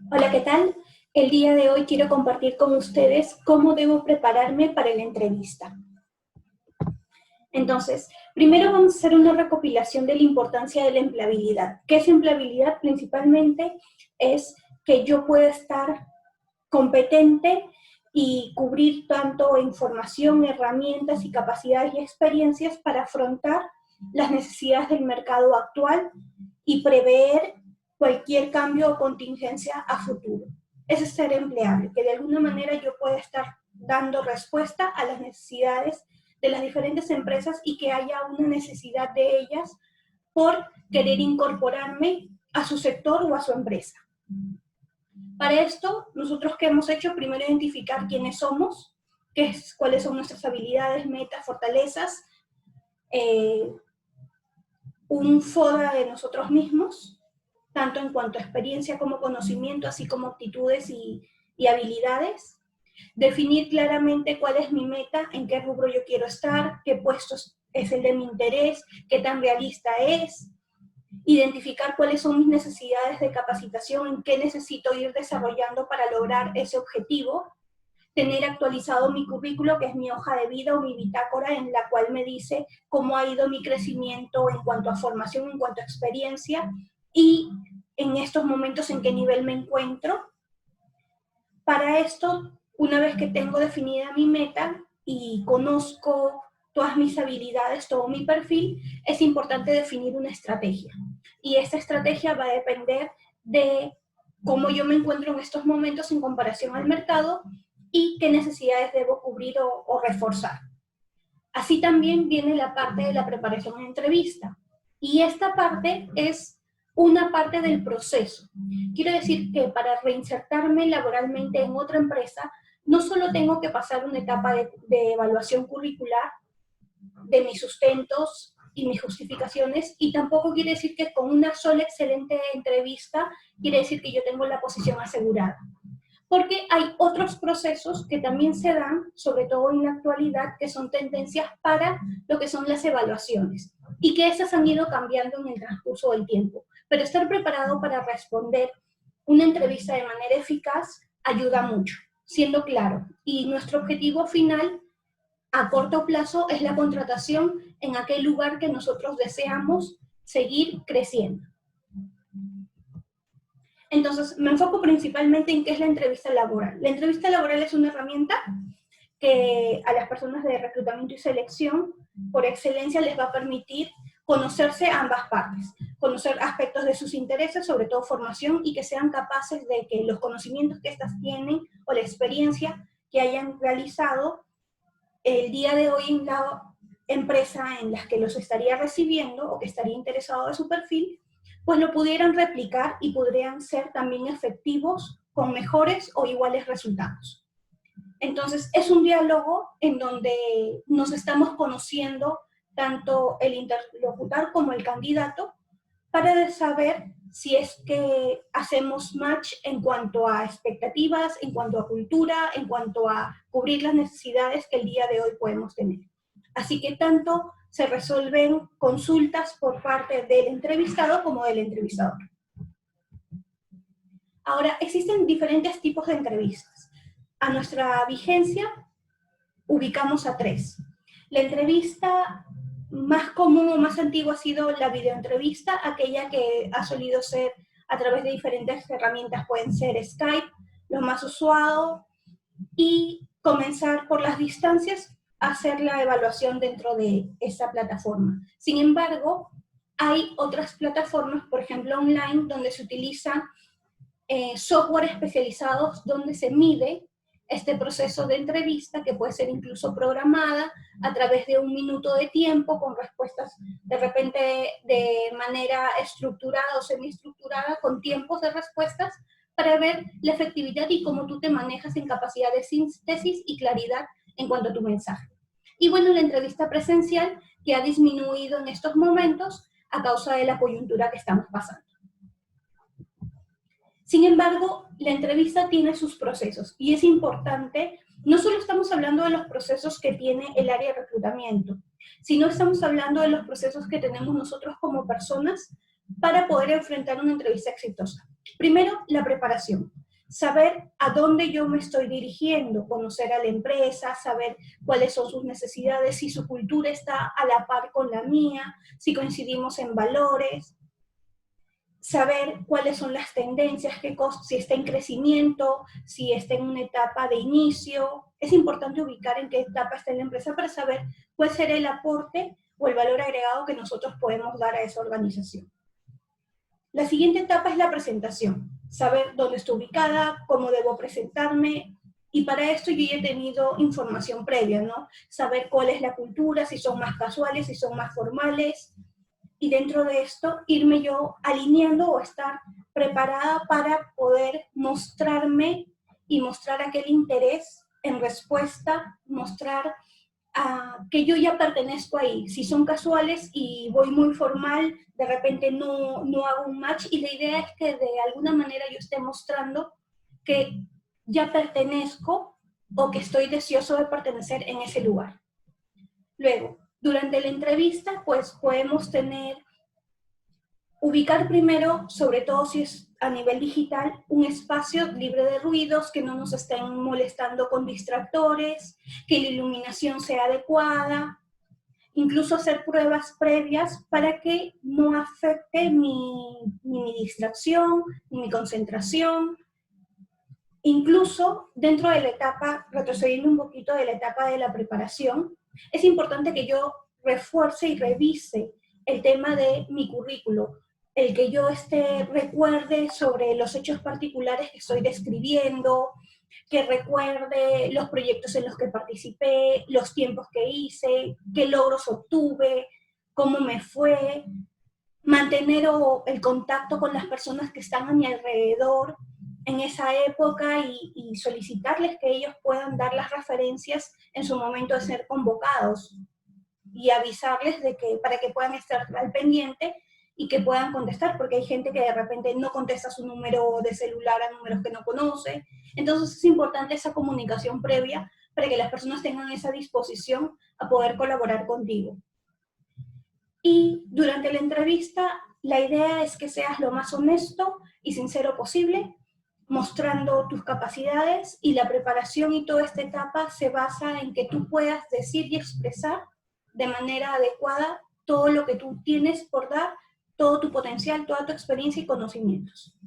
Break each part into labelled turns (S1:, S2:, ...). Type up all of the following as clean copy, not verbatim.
S1: Hola, ¿qué tal? El día de hoy quiero compartir con ustedes cómo debo prepararme para la entrevista. Entonces, primero vamos a hacer una recopilación de la importancia de la empleabilidad. ¿Qué es empleabilidad? Principalmente es que yo pueda estar competente y cubrir tanto información, herramientas y capacidades y experiencias para afrontar las necesidades del mercado actual y prever cualquier cambio o contingencia a futuro. Ese es ser empleable, que de alguna manera yo pueda estar dando respuesta a las necesidades de las diferentes empresas y que haya una necesidad de ellas por querer incorporarme a su sector o a su empresa. Para esto, nosotros ¿qué hemos hecho? Primero identificar quiénes somos, cuáles son nuestras habilidades, metas, fortalezas, un FODA de nosotros mismos, tanto en cuanto a experiencia como conocimiento, así como aptitudes y habilidades. Definir claramente cuál es mi meta, en qué rubro yo quiero estar, qué puesto es el de mi interés, qué tan realista es. Identificar cuáles son mis necesidades de capacitación, en qué necesito ir desarrollando para lograr ese objetivo. Tener actualizado mi currículo, que es mi hoja de vida o mi bitácora, en la cual me dice cómo ha ido mi crecimiento en cuanto a formación, en cuanto a experiencia, y en estos momentos en qué nivel me encuentro. Para esto, una vez que tengo definida mi meta y conozco todas mis habilidades, todo mi perfil, es importante definir una estrategia. Y esta estrategia va a depender de cómo yo me encuentro en estos momentos en comparación al mercado y qué necesidades debo cubrir o reforzar. Así también viene la parte de la preparación en entrevista. Y esta parte es una parte del proceso. Quiero decir que para reinsertarme laboralmente en otra empresa, no solo tengo que pasar una etapa de evaluación curricular, de mis sustentos y mis justificaciones, y tampoco quiere decir que con una sola excelente entrevista quiere decir que yo tengo la posición asegurada. Porque hay otros procesos que también se dan, sobre todo en la actualidad, que son tendencias para lo que son las evaluaciones, y que esas han ido cambiando en el transcurso del tiempo. Pero estar preparado para responder una entrevista de manera eficaz ayuda mucho, siendo claro. Y nuestro objetivo final a corto plazo es la contratación en aquel lugar que nosotros deseamos seguir creciendo. Entonces, me enfoco principalmente en qué es la entrevista laboral. La entrevista laboral es una herramienta que a las personas de reclutamiento y selección, por excelencia, les va a permitir conocerse a ambas partes, conocer aspectos de sus intereses, sobre todo formación, y que sean capaces de que los conocimientos que éstas tienen o la experiencia que hayan realizado el día de hoy en la empresa en la que los estaría recibiendo o que estaría interesado de su perfil, pues lo pudieran replicar y podrían ser también efectivos con mejores o iguales resultados. Entonces, es un diálogo en donde nos estamos conociendo tanto el interlocutor como el candidato para saber si es que hacemos match en cuanto a expectativas, en cuanto a cultura, en cuanto a cubrir las necesidades que el día de hoy podemos tener. Así que tanto se resuelven consultas por parte del entrevistado como del entrevistador. Ahora, existen diferentes tipos de entrevistas. A nuestra vigencia ubicamos a 3. La entrevista más común o más antigua ha sido la videoentrevista, aquella que ha solido ser a través de diferentes herramientas, pueden ser Skype, lo más usuado, y comenzar por las distancias a hacer la evaluación dentro de esa plataforma. Sin embargo, hay otras plataformas, por ejemplo online, donde se utilizan software especializados donde se mide este proceso de entrevista, que puede ser incluso programada a través de 1 minuto de tiempo, con respuestas de repente de manera estructurada o semiestructurada, con tiempos de respuestas, para ver la efectividad y cómo tú te manejas en capacidad de síntesis y claridad en cuanto a tu mensaje. Y bueno, la entrevista presencial, que ha disminuido en estos momentos a causa de la coyuntura que estamos pasando. Sin embargo, la entrevista tiene sus procesos y es importante, no solo estamos hablando de los procesos que tiene el área de reclutamiento, sino estamos hablando de los procesos que tenemos nosotros como personas para poder enfrentar una entrevista exitosa. Primero, la preparación. Saber a dónde yo me estoy dirigiendo, conocer a la empresa, saber cuáles son sus necesidades, si su cultura está a la par con la mía, si coincidimos en valores, saber cuáles son las tendencias, si está en crecimiento, si está en una etapa de inicio. Es importante ubicar en qué etapa está la empresa para saber cuál será el aporte o el valor agregado que nosotros podemos dar a esa organización. La siguiente etapa es la presentación, saber dónde estoy ubicada, cómo debo presentarme, y para esto yo he tenido información previa, ¿no? Saber cuál es la cultura, si son más casuales, si son más formales, y dentro de esto irme yo alineando o estar preparada para poder mostrarme y mostrar aquel interés en respuesta, mostrar que yo ya pertenezco ahí. Si son casuales y voy muy formal, de repente no hago un match, y la idea es que de alguna manera yo esté mostrando que ya pertenezco o que estoy deseoso de pertenecer en ese lugar. Luego, durante la entrevista, pues podemos ubicar primero, sobre todo si es a nivel digital, un espacio libre de ruidos, que no nos estén molestando con distractores, que la iluminación sea adecuada, incluso hacer pruebas previas para que no afecte ni mi distracción, ni mi concentración. Incluso dentro de la etapa, retrocediendo un poquito de la etapa de la preparación, es importante que yo refuerce y revise el tema de mi currículo, el que yo recuerde sobre los hechos particulares que estoy describiendo, que recuerde los proyectos en los que participé, los tiempos que hice, qué logros obtuve, cómo me fue, mantener el contacto con las personas que están a mi alrededor en esa época y solicitarles que ellos puedan dar las referencias en su momento de ser convocados y avisarles para que puedan estar al pendiente y que puedan contestar, porque hay gente que de repente no contesta su número de celular a números que no conoce. Entonces es importante esa comunicación previa para que las personas tengan esa disposición a poder colaborar contigo. Y durante la entrevista, la idea es que seas lo más honesto y sincero posible, mostrando tus capacidades, y la preparación y toda esta etapa se basa en que tú puedas decir y expresar de manera adecuada todo lo que tú tienes por dar, todo tu potencial, toda tu experiencia y conocimientos.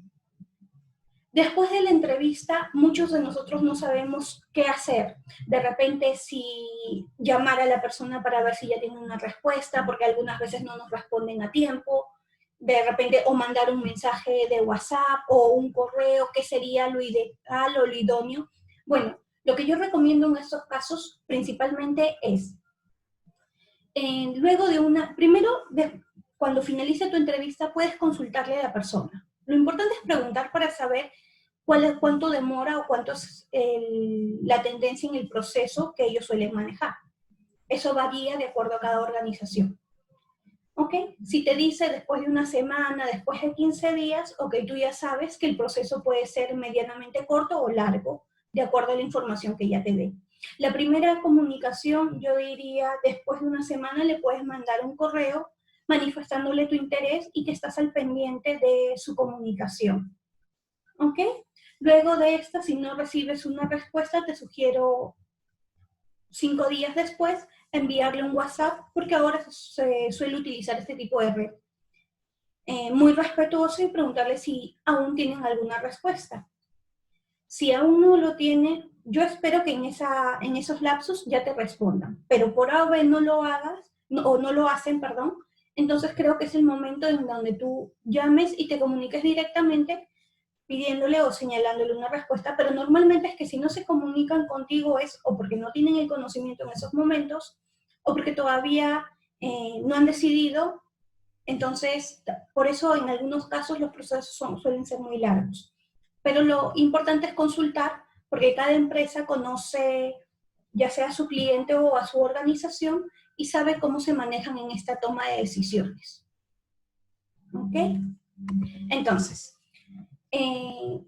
S1: Después de la entrevista, muchos de nosotros no sabemos qué hacer. De repente, si llamar a la persona para ver si ya tiene una respuesta, porque algunas veces no nos responden a tiempo. De repente, o mandar un mensaje de WhatsApp o un correo, ¿qué sería lo ideal o lo idóneo? Bueno, lo que yo recomiendo en estos casos principalmente es, cuando finalice tu entrevista, puedes consultarle a la persona. Lo importante es preguntar para saber cuánto demora o cuánto es la tendencia en el proceso que ellos suelen manejar. Eso varía de acuerdo a cada organización. ¿Ok? Si te dice después de una semana, después de 15 días, ok, tú ya sabes que el proceso puede ser medianamente corto o largo, de acuerdo a la información que ya te dé. La primera comunicación, yo diría, después de una semana le puedes mandar un correo manifestándole tu interés y que estás al pendiente de su comunicación. ¿Ok? Luego de esta, si no recibes una respuesta, te sugiero 5 días después enviarle un WhatsApp, porque ahora se suele utilizar este tipo de red. Muy respetuoso, y preguntarle si aún tienen alguna respuesta. Si aún no lo tienen, yo espero que en esos lapsos ya te respondan, pero por ahora no lo hacen, perdón. Entonces creo que es el momento en donde tú llames y te comuniques directamente pidiéndole o señalándole una respuesta, pero normalmente es que si no se comunican contigo es o porque no tienen el conocimiento en esos momentos, o porque todavía no han decidido. Entonces, por eso en algunos casos los procesos suelen ser muy largos. Pero lo importante es consultar, porque cada empresa conoce ya sea a su cliente o a su organización y sabe cómo se manejan en esta toma de decisiones. ¿Ok? Entonces,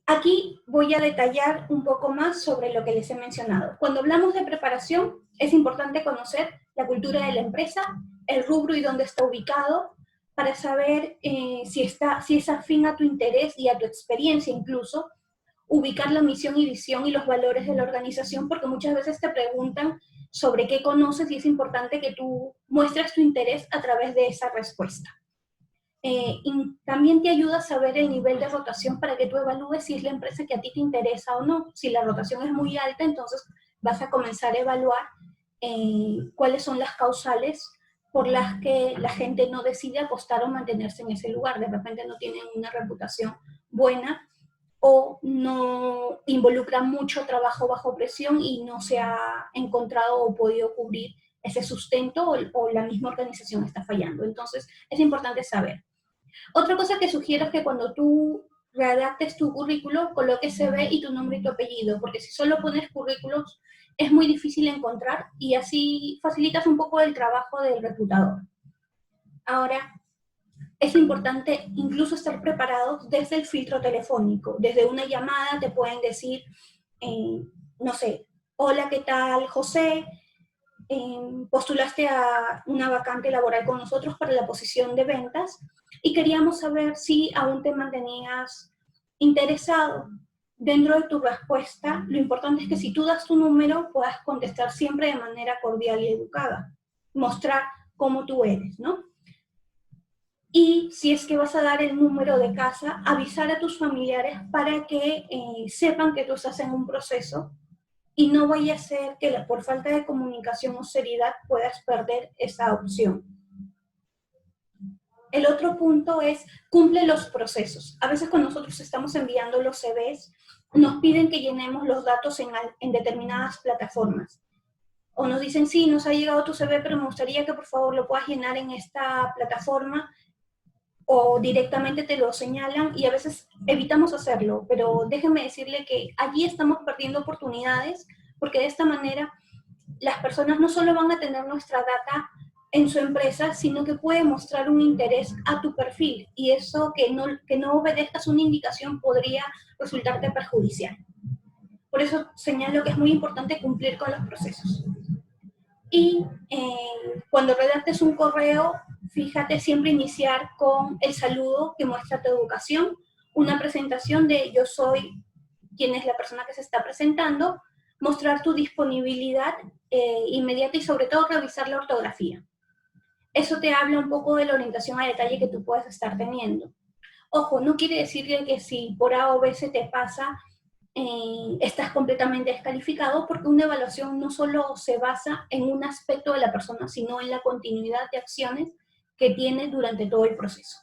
S1: aquí voy a detallar un poco más sobre lo que les he mencionado. Cuando hablamos de preparación, es importante conocer la cultura de la empresa, el rubro y dónde está ubicado, para saber si es afín a tu interés y a tu experiencia incluso, ubicar la misión y visión y los valores de la organización, porque muchas veces te preguntan sobre qué conoces y es importante que tú muestres tu interés a través de esa respuesta. Y también te ayuda a saber el nivel de rotación para que tú evalúes si es la empresa que a ti te interesa o no. Si la rotación es muy alta, entonces vas a comenzar a evaluar cuáles son las causales por las que la gente no decide apostar o mantenerse en ese lugar. De repente no tienen una reputación buena o no involucran mucho trabajo bajo presión y no se ha encontrado o podido cubrir ese sustento o la misma organización está fallando. Entonces, es importante saber. Otra cosa que sugiero es que cuando tú redactes tu currículo, coloques CV y tu nombre y tu apellido, porque si solo pones currículos es muy difícil encontrar y así facilitas un poco el trabajo del reclutador. Ahora, es importante incluso estar preparados desde el filtro telefónico. Desde una llamada te pueden decir, no sé, hola, ¿qué tal, José? Postulaste a una vacante laboral con nosotros para la posición de ventas y queríamos saber si aún te mantenías interesado. Dentro de tu respuesta, lo importante es que si tú das tu número, puedas contestar siempre de manera cordial y educada. Mostrar cómo tú eres, ¿no? Y si es que vas a dar el número de casa, avisar a tus familiares para que sepan que tú estás en un proceso y no vaya a ser que por falta de comunicación o seriedad puedas perder esa opción. El otro punto es, cumple los procesos. A veces cuando nosotros estamos enviando los CVs, nos piden que llenemos los datos en determinadas plataformas. O nos dicen, sí, nos ha llegado tu CV, pero me gustaría que por favor lo puedas llenar en esta plataforma, o directamente te lo señalan y a veces evitamos hacerlo, pero déjenme decirle que allí estamos perdiendo oportunidades porque de esta manera las personas no solo van a tener nuestra data en su empresa, sino que puede mostrar un interés a tu perfil y eso que no obedezcas una indicación podría resultarte perjudicial. Por eso señalo que es muy importante cumplir con los procesos. Y cuando redactes un correo, fíjate siempre iniciar con el saludo que muestra tu educación, una presentación de yo soy quién es la persona que se está presentando, mostrar tu disponibilidad inmediata y sobre todo revisar la ortografía. Eso te habla un poco de la orientación a detalle que tú puedes estar teniendo. Ojo, no quiere decir que si por A o B se te pasa, estás completamente descalificado porque una evaluación no solo se basa en un aspecto de la persona, sino en la continuidad de acciones que tiene durante todo el proceso.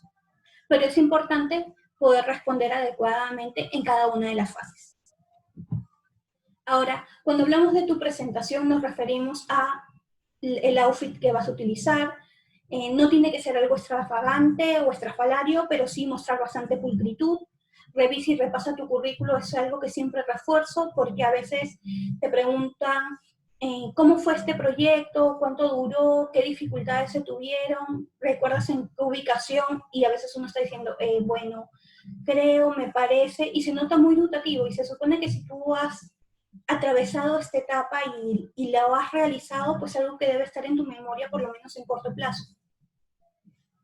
S1: Pero es importante poder responder adecuadamente en cada una de las fases. Ahora, cuando hablamos de tu presentación nos referimos a el outfit que vas a utilizar. No tiene que ser algo extravagante o estrafalario, pero sí mostrar bastante pulcritud. Revisa y repasa tu currículo, es algo que siempre refuerzo porque a veces te preguntan cómo fue este proyecto, cuánto duró, qué dificultades se tuvieron, recuerdas en qué ubicación y a veces uno está diciendo, bueno, creo, me parece, y se nota muy dudativo y se supone que si tú has atravesado esta etapa y la has realizado, pues algo que debe estar en tu memoria por lo menos en corto plazo.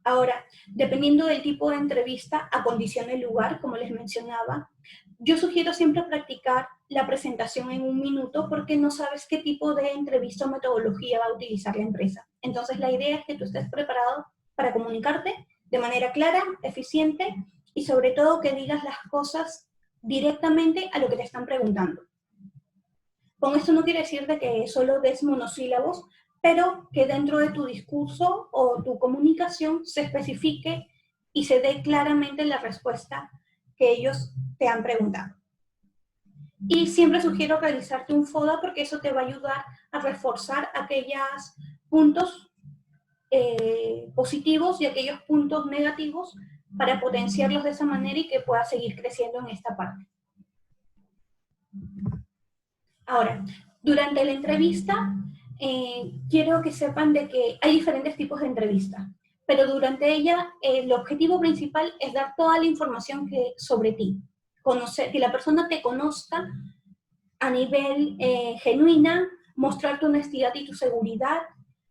S1: Ahora, dependiendo del tipo de entrevista, acondiciona el lugar, como les mencionaba. Yo sugiero siempre practicar la presentación en 1 minuto porque no sabes qué tipo de entrevista o metodología va a utilizar la empresa. Entonces, la idea es que tú estés preparado para comunicarte de manera clara, eficiente y sobre todo que digas las cosas directamente a lo que te están preguntando. Con esto no quiere decir de que solo des monosílabos, pero que dentro de tu discurso o tu comunicación se especifique y se dé claramente la respuesta que ellos te han preguntado. Y siempre sugiero realizarte un FODA porque eso te va a ayudar a reforzar aquellos puntos positivos y aquellos puntos negativos para potenciarlos de esa manera y que puedas seguir creciendo en esta parte. Ahora, durante la entrevista, quiero que sepan de que hay diferentes tipos de entrevista, pero durante ella el objetivo principal es dar toda la información sobre ti, que la persona te conozca a nivel genuina, mostrar tu honestidad y tu seguridad,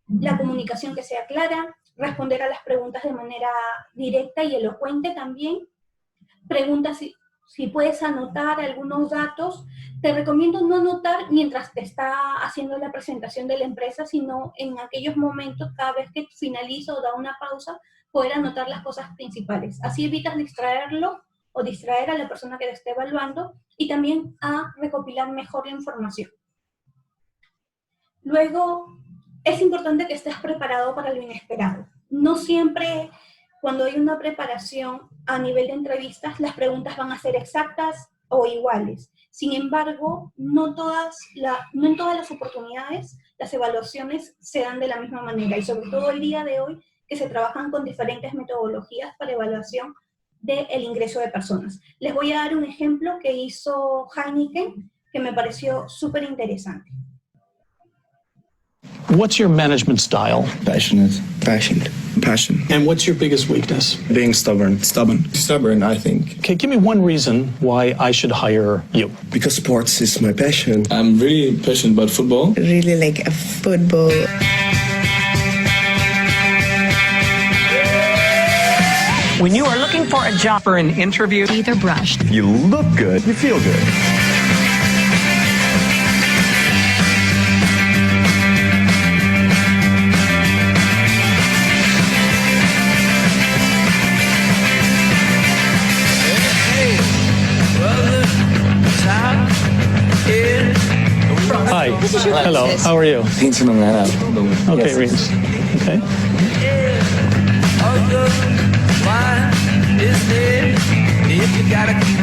S1: la comunicación que sea clara, responder a las preguntas de manera directa y elocuente también. Pregunta si puedes anotar algunos datos. Te recomiendo no anotar mientras te está haciendo la presentación de la empresa, sino en aquellos momentos, cada vez que finaliza o da una pausa, poder anotar las cosas principales. Así evitas distraerlo o distraer a la persona que te esté evaluando y también a recopilar mejor la información. Luego, es importante que estés preparado para lo inesperado. No siempre cuando hay una preparación a nivel de entrevistas, las preguntas van a ser exactas o iguales. Sin embargo, no en todas las oportunidades las evaluaciones se dan de la misma manera, y sobre todo el día de hoy que se trabajan con diferentes metodologías para evaluación del ingreso de personas. Les voy a dar un ejemplo que hizo Heineken que me pareció súper interesante.
S2: What's your management style?
S3: Passionate. Passion.
S2: And what's your biggest weakness?
S3: Being stubborn. Stubborn, I think.
S2: Okay, give me one reason why I should hire you.
S3: Because sports is my passion.
S4: I'm really passionate about football.
S5: Really like a football.
S6: When you are looking for a job for an interview,
S7: either brushed.
S8: You look good, you feel good.
S2: Hi. Hello. How are you? Okay, Reams. Okay.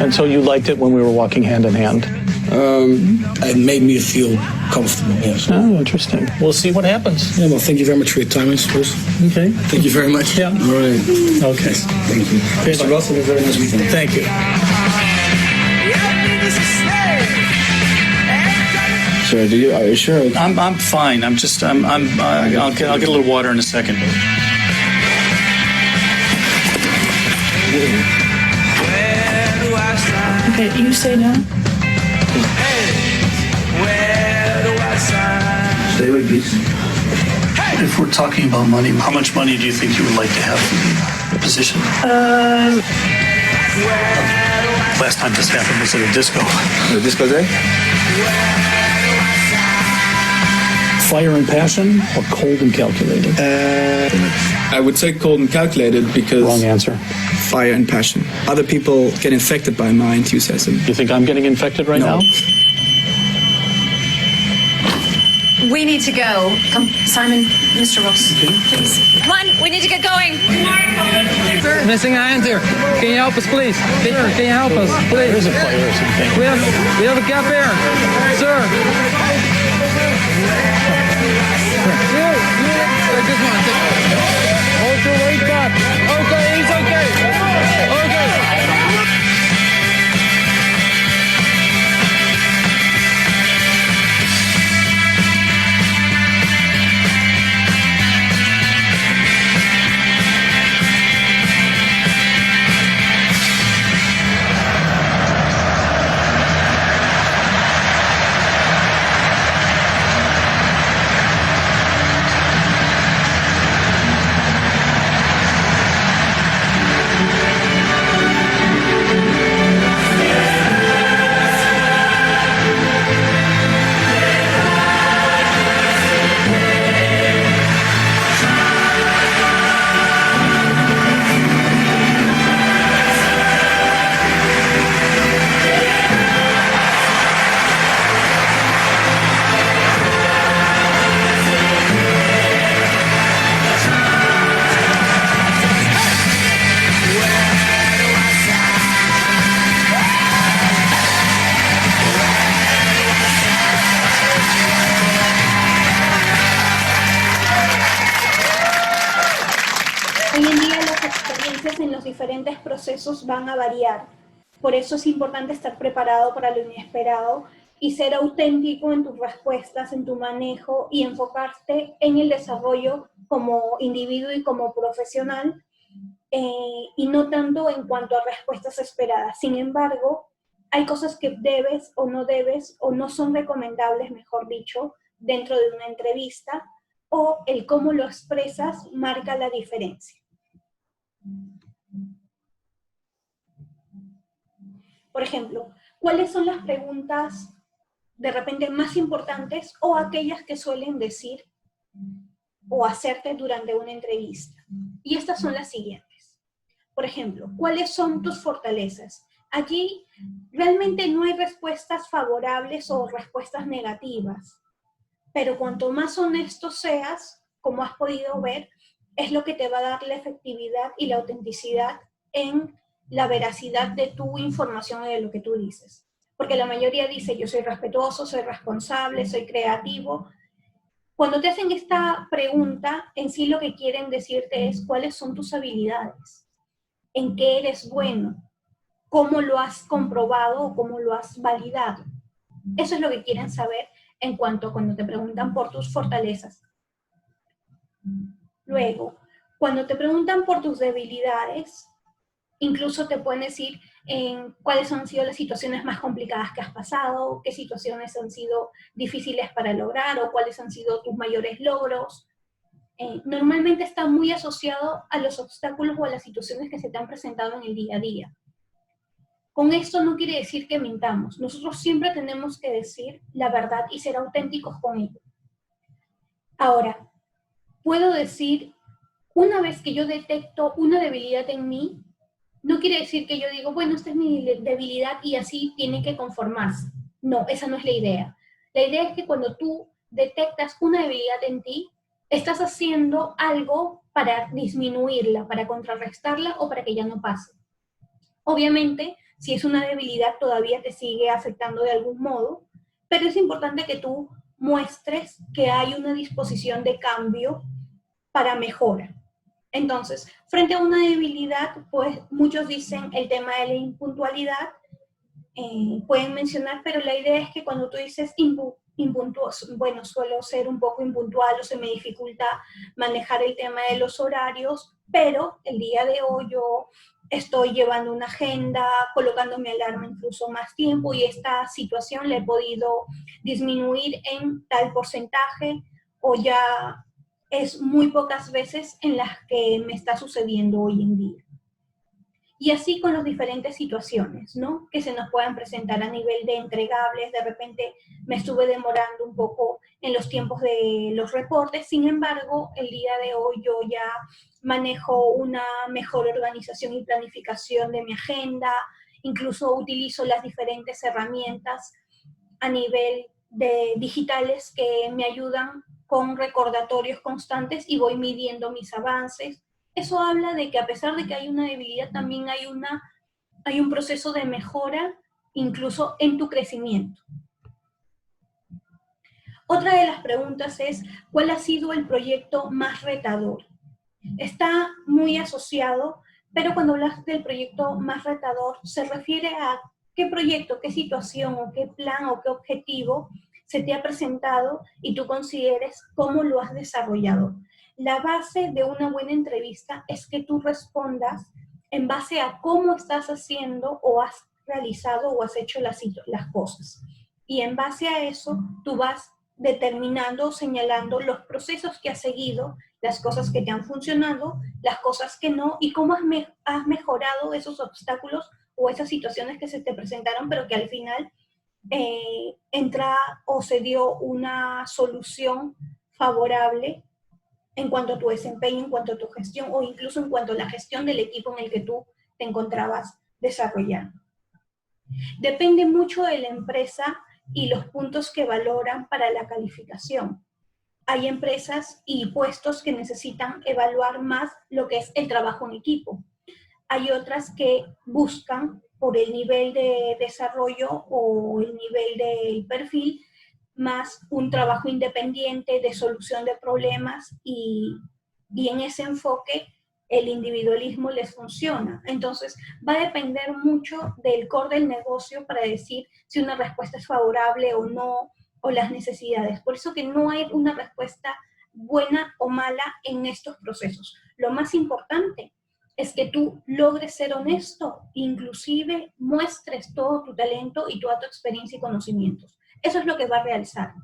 S2: And so you liked it when we were walking hand in hand?
S9: It made me feel comfortable, yes.
S2: Oh, interesting. We'll see what happens.
S9: Yeah, well, thank you very much for your time, I suppose.
S2: Okay.
S9: Thank you very much.
S2: Yeah.
S9: All right.
S2: Okay.
S9: Thank you. Mr. Ross, have a very nice weekend.
S2: Thank you.
S4: Sir, are you sure?
S2: I'm fine. I'll get a little water in a second.
S7: Okay, you say no?
S9: Stay away, please.
S2: If we're talking about money, how much money do you think you would like to have for the position? Last time this happened was at a disco.
S4: The disco day?
S2: Fire and passion or cold and calculated?
S3: I would say cold and calculated because...
S2: Wrong answer.
S3: Fire and passion. Other people get infected by my enthusiasm.
S2: You think I'm getting infected right now?
S7: We need to go. Come, Simon, Mr. Ross, please. Come on, we need to get going.
S10: Missing a hand here. Can you help us, please? Can you help us, please?
S2: There's a fire or something.
S10: We have a gap here, sir. This one. Hold your weight back. Okay, he's okay. Okay.
S1: Hoy en día las experiencias en los diferentes procesos van a variar. Por eso es importante estar preparado para lo inesperado y ser auténtico en tus respuestas, en tu manejo y enfocarte en el desarrollo como individuo y como profesional y no tanto en cuanto a respuestas esperadas. Sin embargo, hay cosas que debes o no son recomendables, mejor dicho, dentro de una entrevista o el cómo lo expresas marca la diferencia. Por ejemplo, ¿cuáles son las preguntas de repente más importantes o aquellas que suelen decir o hacerte durante una entrevista? Y estas son las siguientes. Por ejemplo, ¿cuáles son tus fortalezas? Aquí realmente no hay respuestas favorables o respuestas negativas, pero cuanto más honesto seas, como has podido ver, es lo que te va a dar la efectividad y la autenticidad en la veracidad de tu información y de lo que tú dices. Porque la mayoría dice, yo soy respetuoso, soy responsable, soy creativo. Cuando te hacen esta pregunta, en sí lo que quieren decirte es cuáles son tus habilidades, en qué eres bueno, cómo lo has comprobado o cómo lo has validado. Eso es lo que quieren saber en cuanto a cuando te preguntan por tus fortalezas. Luego, cuando te preguntan por tus debilidades, incluso te pueden decir cuáles han sido las situaciones más complicadas que has pasado, qué situaciones han sido difíciles para lograr o cuáles han sido tus mayores logros. Normalmente está muy asociado a los obstáculos o a las situaciones que se te han presentado en el día a día. Con esto no quiere decir que mintamos. Nosotros siempre tenemos que decir la verdad y ser auténticos con ello. Ahora, puedo decir, una vez que yo detecto una debilidad en mí, no quiere decir que yo digo, bueno, esta es mi debilidad y así tiene que conformarse. No, esa no es la idea. La idea es que cuando tú detectas una debilidad en ti, estás haciendo algo para disminuirla, para contrarrestarla o para que ya no pase. Obviamente, si es una debilidad todavía te sigue afectando de algún modo, pero es importante que tú muestres que hay una disposición de cambio para mejora. Entonces, frente a una debilidad, pues muchos dicen el tema de la impuntualidad, pueden mencionar, pero la idea es que cuando tú dices impuntuoso, bueno, suelo ser un poco impuntual o se me dificulta manejar el tema de los horarios, pero el día de hoy yo estoy llevando una agenda, colocando mi alarma incluso más tiempo y esta situación la he podido disminuir en tal porcentaje o ya es muy pocas veces en las que me está sucediendo hoy en día. Y así con las diferentes situaciones, ¿no? Que se nos puedan presentar a nivel de entregables. De repente me estuve demorando un poco en los tiempos de los reportes, sin embargo, el día de hoy yo ya manejo una mejor organización y planificación de mi agenda, incluso utilizo las diferentes herramientas a nivel de digitales que me ayudan con recordatorios constantes y voy midiendo mis avances. Eso habla de que a pesar de que hay una debilidad, también hay un proceso de mejora, incluso en tu crecimiento. Otra de las preguntas es, ¿cuál ha sido el proyecto más retador? Está muy asociado, pero cuando hablas del proyecto más retador, se refiere a qué proyecto, qué situación, o qué plan, o qué objetivo se te ha presentado y tú consideres cómo lo has desarrollado. La base de una buena entrevista es que tú respondas en base a cómo estás haciendo o has realizado o has hecho las cosas. Y en base a eso, tú vas determinando, señalando los procesos que has seguido, las cosas que te han funcionado, las cosas que no, y cómo has mejorado esos obstáculos o esas situaciones que se te presentaron, pero que al final entra o se dio una solución favorable en cuanto a tu desempeño, en cuanto a tu gestión o incluso en cuanto a la gestión del equipo en el que tú te encontrabas desarrollando. Depende mucho de la empresa y los puntos que valoran para la calificación. Hay empresas y puestos que necesitan evaluar más lo que es el trabajo en equipo. Hay otras que buscan por el nivel de desarrollo o el nivel del perfil más un trabajo independiente de solución de problemas y en ese enfoque el individualismo les funciona. Entonces va a depender mucho del core del negocio para decir si una respuesta es favorable o no, o las necesidades. Por eso que no hay una respuesta buena o mala en estos procesos. Lo más importante es que tú logres ser honesto, inclusive muestres todo tu talento y toda tu experiencia y conocimientos. Eso es lo que va a realizar.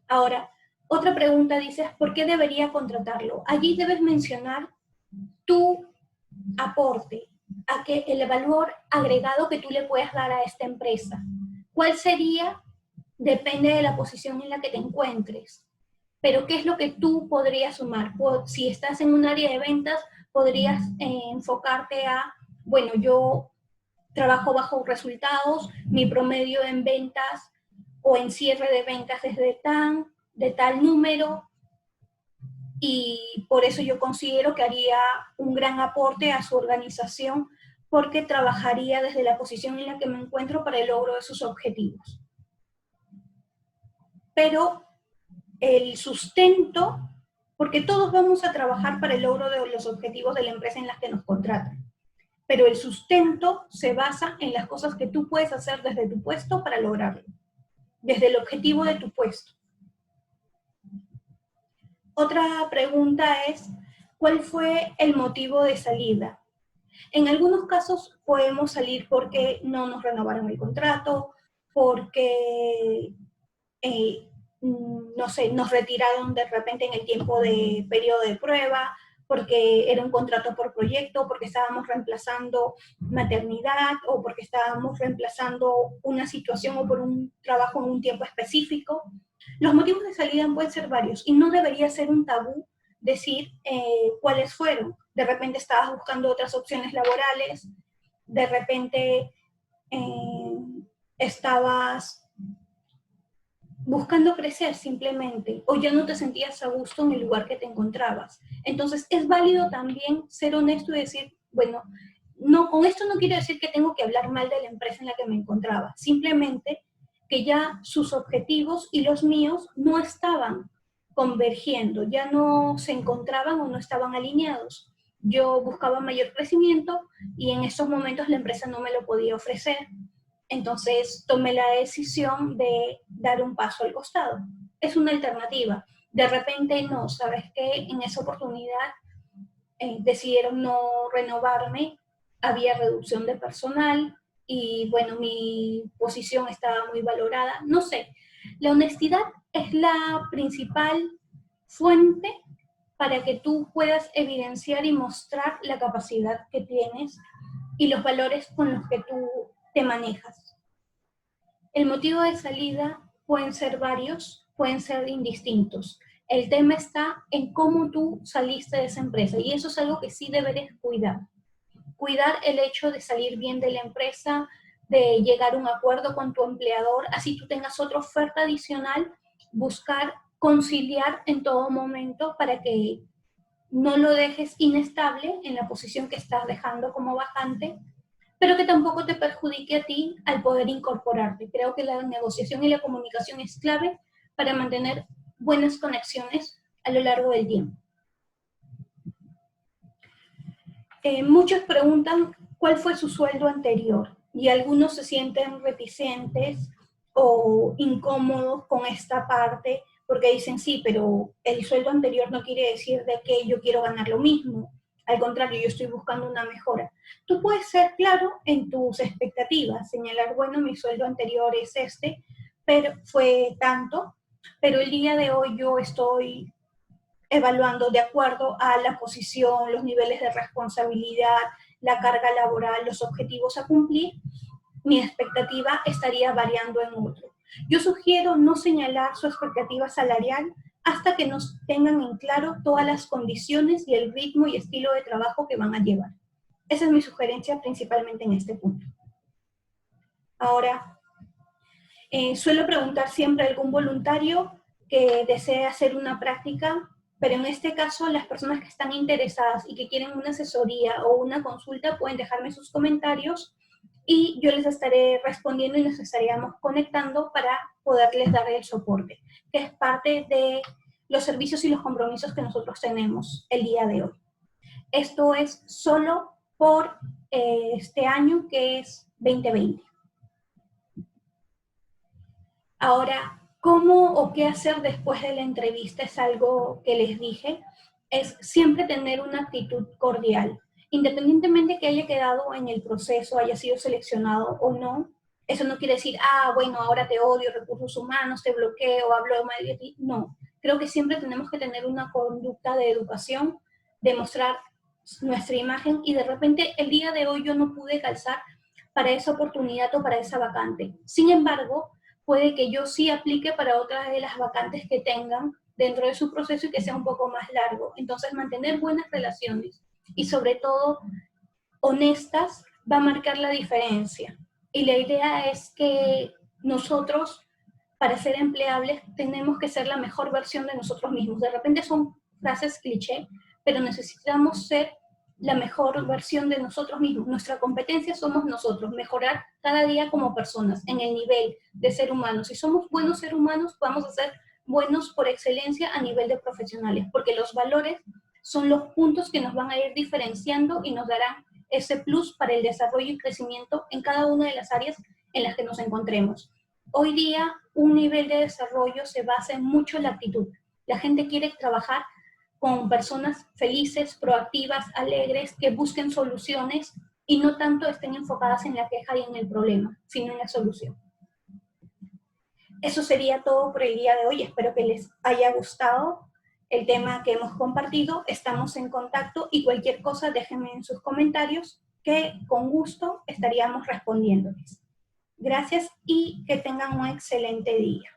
S1: Ahora, Otra pregunta dice, ¿por qué debería contratarlo? Allí debes mencionar tu aporte, a que el valor agregado que tú le puedas dar a esta empresa. ¿Cuál sería? Depende de la posición en la que te encuentres. Pero ¿qué es lo que tú podrías sumar? Si estás en un área de ventas, podrías enfocarte a, bueno, yo trabajo bajo resultados, mi promedio en ventas o en cierre de ventas es de tal número, y por eso yo considero que haría un gran aporte a su organización, porque trabajaría desde la posición en la que me encuentro para el logro de sus objetivos. Pero el sustento, porque todos vamos a trabajar para el logro de los objetivos de la empresa en la que nos contratan, pero el sustento se basa en las cosas que tú puedes hacer desde tu puesto para lograrlo, desde el objetivo de tu puesto. Otra pregunta es, ¿cuál fue el motivo de salida? En algunos casos podemos salir porque no nos renovaron el contrato, porque, no sé, nos retiraron de repente en el tiempo de periodo de prueba, porque era un contrato por proyecto, porque estábamos reemplazando maternidad, o porque estábamos reemplazando una situación o por un trabajo en un tiempo específico. Los motivos de salida pueden ser varios y no debería ser un tabú decir cuáles fueron. De repente estabas buscando otras opciones laborales, de repente estabas buscando crecer simplemente, o ya no te sentías a gusto en el lugar que te encontrabas. Entonces es válido también ser honesto y decir, bueno, no, con esto no quiero decir que tengo que hablar mal de la empresa en la que me encontraba, simplemente que ya sus objetivos y los míos no estaban convergiendo, ya no se encontraban o no estaban alineados. Yo buscaba mayor crecimiento y en esos momentos la empresa no me lo podía ofrecer. Entonces tomé la decisión de dar un paso al costado. Es una alternativa. De repente no, ¿sabes qué? En esa oportunidad decidieron no renovarme, había reducción de personal y bueno, mi posición estaba muy valorada. No sé, la honestidad es la principal fuente para que tú puedas evidenciar y mostrar la capacidad que tienes y los valores con los que tú te manejas. El motivo de salida pueden ser varios, pueden ser indistintos. El tema está en cómo tú saliste de esa empresa y eso es algo que sí deberes cuidar. Cuidar el hecho de salir bien de la empresa, de llegar a un acuerdo con tu empleador, así tú tengas otra oferta adicional, buscar conciliar en todo momento para que no lo dejes inestable en la posición que estás dejando como vacante, pero que tampoco te perjudique a ti al poder incorporarte. Creo que la negociación y la comunicación es clave para mantener buenas conexiones a lo largo del tiempo. Muchos preguntan cuál fue su sueldo anterior y algunos se sienten reticentes o incómodos con esta parte porque dicen, sí, pero el sueldo anterior no quiere decir de que yo quiero ganar lo mismo. Al contrario, yo estoy buscando una mejora. Tú puedes ser claro en tus expectativas, señalar, bueno, mi sueldo anterior es este, pero fue tanto, pero el día de hoy yo estoy evaluando de acuerdo a la posición, los niveles de responsabilidad, la carga laboral, los objetivos a cumplir, mi expectativa estaría variando en otro. Yo sugiero no señalar su expectativa salarial hasta que nos tengan en claro todas las condiciones y el ritmo y estilo de trabajo que van a llevar. Esa es mi sugerencia principalmente en este punto. Ahora, suelo preguntar siempre a algún voluntario que desee hacer una práctica, pero en este caso las personas que están interesadas y que quieren una asesoría o una consulta pueden dejarme sus comentarios y yo les estaré respondiendo y nos estaríamos conectando para poderles dar el soporte, que es parte de los servicios y los compromisos que nosotros tenemos el día de hoy. Esto es solo por este año que es 2020. Ahora, ¿cómo o qué hacer después de la entrevista? Es algo que les dije, es siempre tener una actitud cordial. Independientemente que haya quedado en el proceso, haya sido seleccionado o no, eso no quiere decir, bueno, ahora te odio, recursos humanos, te bloqueo, hablo mal de ti. No, Creo que siempre tenemos que tener una conducta de educación, de mostrar nuestra imagen, y de repente el día de hoy yo no pude calzar para esa oportunidad o para esa vacante. Sin embargo, puede que yo sí aplique para otras de las vacantes que tengan dentro de su proceso y que sea un poco más largo. Entonces, mantener buenas relaciones y sobre todo honestas va a marcar la diferencia. Y la idea es que nosotros, para ser empleables, tenemos que ser la mejor versión de nosotros mismos. De repente son frases cliché, pero necesitamos ser la mejor versión de nosotros mismos. Nuestra competencia somos nosotros, mejorar cada día como personas, en el nivel de ser humanos. Si somos buenos seres humanos, vamos a ser buenos por excelencia a nivel de profesionales, porque los valores son los puntos que nos van a ir diferenciando y nos darán ese plus para el desarrollo y crecimiento en cada una de las áreas en las que nos encontremos. Hoy día, un nivel de desarrollo se basa mucho en la actitud. La gente quiere trabajar con personas felices, proactivas, alegres, que busquen soluciones y no tanto estén enfocadas en la queja y en el problema, sino en la solución. Eso sería todo por el día de hoy. Espero que les haya gustado el tema que hemos compartido. Estamos en contacto y cualquier cosa déjenme en sus comentarios que con gusto estaríamos respondiéndoles. Gracias y que tengan un excelente día.